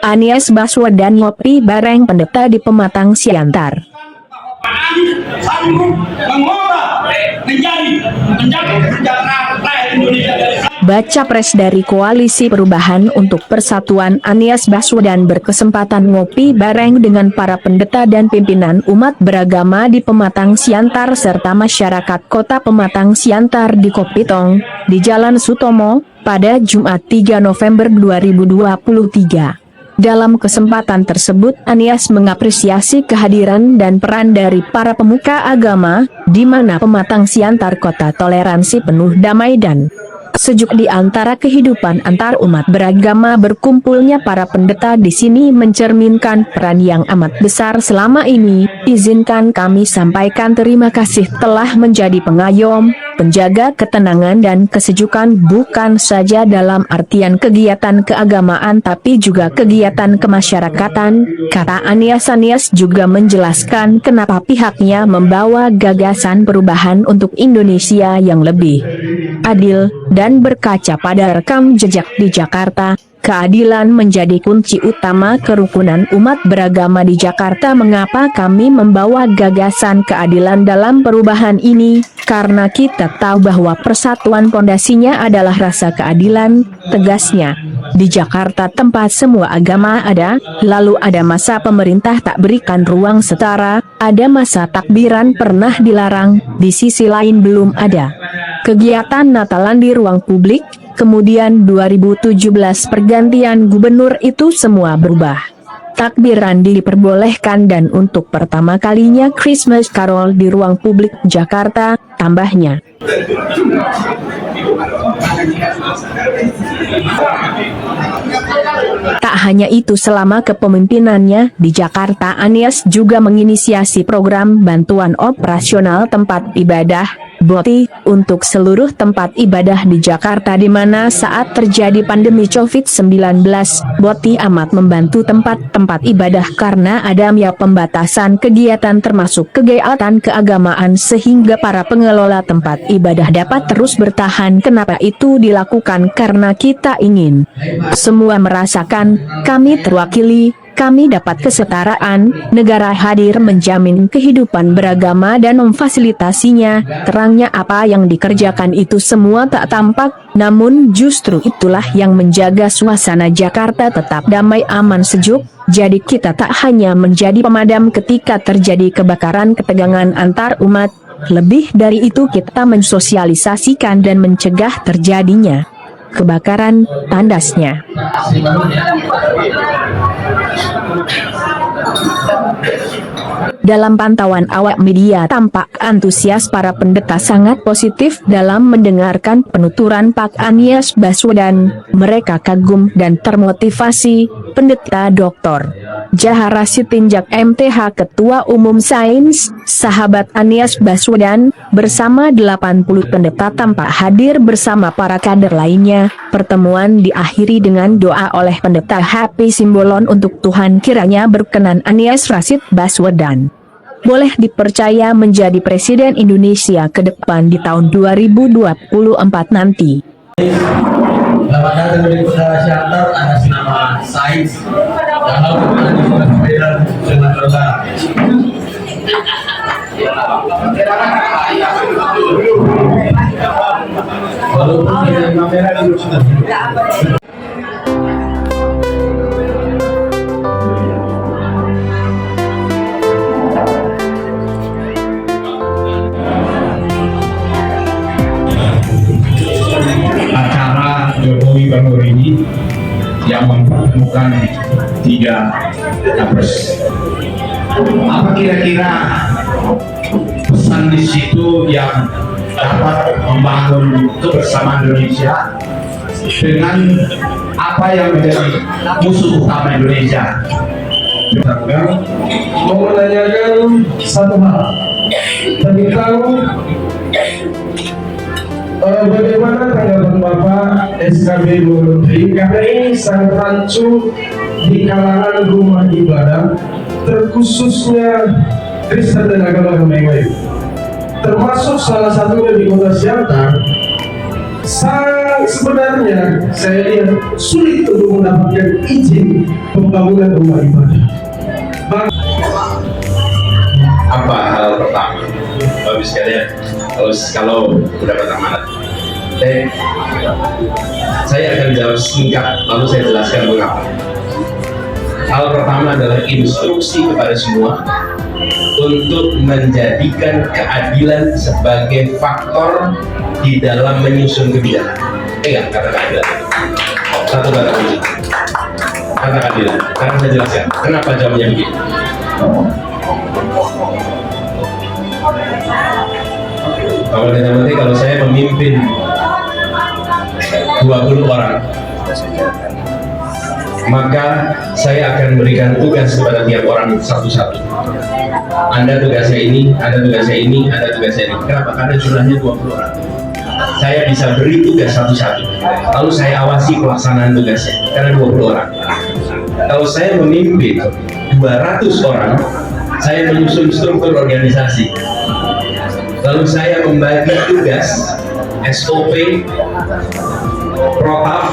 Anies Baswedan ngopi bareng pendeta di Pematang Siantar. Sanggup mengubah menjadi kesejahteraan rakyat Indonesia dari Baca pres dari Koalisi Perubahan untuk Persatuan Anies Baswedan berkesempatan ngopi bareng dengan para pendeta dan pimpinan umat beragama di Pematang Siantar serta masyarakat Kota Pematang Siantar di Kopitong, di Jalan Sutomo, pada Jumat 3 November 2023. Dalam kesempatan tersebut Anies mengapresiasi kehadiran dan peran dari para pemuka agama, di mana Pematang Siantar kota toleransi penuh damai dan sejuk di antara kehidupan antar umat beragama. Berkumpulnya para pendeta di sini mencerminkan peran yang amat besar selama ini. Izinkan kami sampaikan terima kasih telah menjadi pengayom, penjaga ketenangan dan kesejukan bukan saja dalam artian kegiatan keagamaan tapi juga kegiatan kemasyarakatan, kata Anies. Anies juga menjelaskan kenapa pihaknya membawa gagasan perubahan untuk Indonesia yang lebih adil, dan berkaca pada rekam jejak di Jakarta, keadilan menjadi kunci utama kerukunan umat beragama di Jakarta. Mengapa kami membawa gagasan keadilan dalam perubahan ini? Karena kita tahu bahwa persatuan pondasinya adalah rasa keadilan, tegasnya. Di Jakarta tempat semua agama ada, lalu ada masa pemerintah tak berikan ruang setara, ada masa takbiran pernah dilarang, di sisi lain belum ada kegiatan Natalan di ruang publik. Kemudian 2017 pergantian gubernur itu semua berubah. Takbiran diperbolehkan dan untuk pertama kalinya Christmas Carol di ruang publik Jakarta, tambahnya. Tak hanya itu, selama kepemimpinannya di Jakarta Anies juga menginisiasi program bantuan operasional tempat ibadah BOTI untuk seluruh tempat ibadah di Jakarta, di mana saat terjadi pandemi COVID-19, BOTI amat membantu tempat-tempat ibadah karena adanya pembatasan kegiatan termasuk kegiatan keagamaan sehingga para pengelola tempat ibadah dapat terus bertahan. Kenapa itu dilakukan? Karena kita ingin semua merasakan kami terwakili, kami dapat kesetaraan, negara hadir menjamin kehidupan beragama dan memfasilitasinya. Terangnya apa yang dikerjakan itu semua tak tampak, namun justru itulah yang menjaga suasana Jakarta tetap damai, aman, sejuk. Jadi kita tak hanya menjadi pemadam ketika terjadi kebakaran ketegangan antar umat, lebih dari itu kita mensosialisasikan dan mencegah terjadinya kebakaran, tandasnya. Dalam pantauan awak media tampak antusias para pendeta sangat positif dalam mendengarkan penuturan Pak Anies Baswedan. Mereka kagum dan termotivasi. Pendeta Dr. Jahara Sitinjak MTH Ketua Umum Sains Sahabat Anies Baswedan bersama 80 pendeta tampak hadir bersama para kader lainnya. Pertemuan diakhiri dengan doa oleh pendeta Happy Simbolon untuk Tuhan kiranya berkenan Anies Rashid Baswedan boleh dipercaya menjadi Presiden Indonesia ke depan di tahun 2024 nanti. Selamat datang di Kota Siantar atas nama Sains dan lalu Anies Baswedan Sumatera Utara. Walaupun tidak kamera dulu sudah. Acara Jokowi Baru ini yang mempertemukan tiga capres. Apa kira-kira pesan di situ yang dapat membangun kebersamaan Indonesia dengan apa yang menjadi musuh utama Indonesia? Mau menanyakan satu hal tentang bagaimana tanggapan Bapak SKB Dua Menteri, karena ini sangat rancu di kalangan rumah ibadah, terkhususnya Kristen dan agama-agama yang lain, termasuk salah satunya di Kota Siantar. sebenarnya saya lihat sulit untuk mendapatkan izin pembangunan rumah ibadah. Apa hal pertama? Bapak sekalian, kalau mendapat amanat, saya akan jawab singkat, lalu saya jelaskan mengapa. Hal pertama adalah instruksi kepada semua untuk menjadikan keadilan sebagai faktor di dalam menyusun kebijakan. Pegang kata keadilan. Satu kata kunci. Kata keadilan. Karena saya jelaskan kenapa jawabnya begini. Kalau saya memimpin 20 orang, maka saya akan berikan tugas kepada tiap orang satu-satu. Anda tugasnya ini, Anda tugasnya ini, Anda tugasnya ini. Kenapa? Karena jumlahnya 20 orang. Saya bisa beri tugas satu-satu, lalu saya awasi pelaksanaan tugasnya, karena 20 orang. Kalau saya memimpin 200 orang, saya menyusun struktur organisasi, lalu saya membagi tugas, SOP, protap,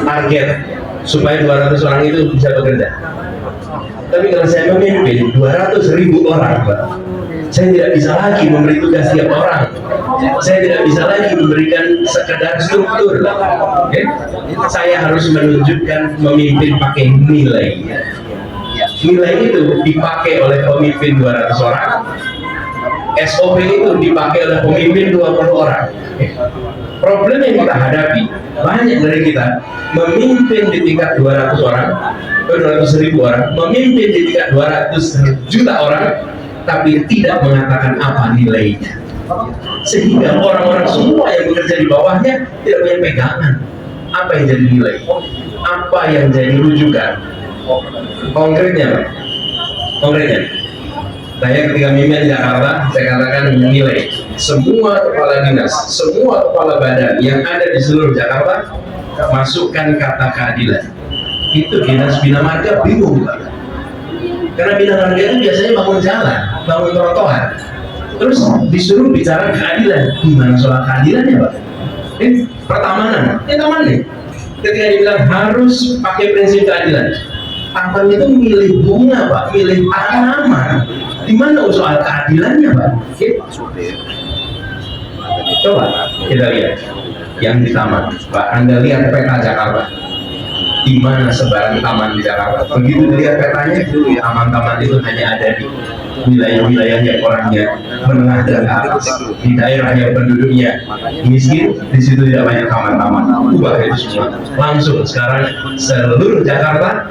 target, supaya 200 orang itu bisa bekerja. Tapi kalau saya memimpin 200.000 orang, saya tidak bisa lagi memberi tugas tiap orang. Saya tidak bisa lagi memberikan sekedar struktur. Okay? Saya harus menunjukkan memimpin pakai nilai. Nilai itu dipakai oleh pemimpin 200 orang. SOP itu dipakai oleh pemimpin 20 orang. Problem yang kita hadapi, banyak dari kita memimpin di tingkat 200 orang, 200.000 orang, memimpin di tingkat 200 juta orang, tapi tidak mengatakan apa nilainya. Sehingga orang-orang semua yang bekerja di bawahnya tidak punya pegangan. Apa yang jadi nilai? Apa yang jadi rujukan? Konkretnya, saya ketika memimpin Jakarta, saya katakan nilai semua kepala dinas, semua kepala badan yang ada di seluruh Jakarta masukkan kata keadilan. Itu dinas bina marga bingung, karena bina marga itu biasanya bangun jalan, bangun trotoar, terus disuruh bicara keadilan. Gimana soal keadilannya, Pak? Pertamanan, taman nih. Ketika dibilang harus pakai prinsip keadilan, taman itu milih bunga, Pak, milih tanaman. Di mana soal keadilannya, Pak? Coba kita lihat yang di taman, Pak. Anda lihat peta Jakarta. Di mana sebaran taman di Jakarta? Begitu dilihat petanya, taman-taman itu hanya ada di wilayah-wilayah yang orangnya menengah dan atas, di daerah yang penduduknya miskin, di situ tidak banyak taman-taman. Ubah itu semua. Langsung sekarang seluruh Jakarta,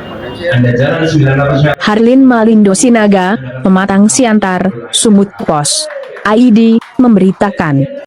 Anda jalan 900 meter. Harlin Malindo Sinaga, Pematang Siantar, Sumut Pos. ID, memberitakan.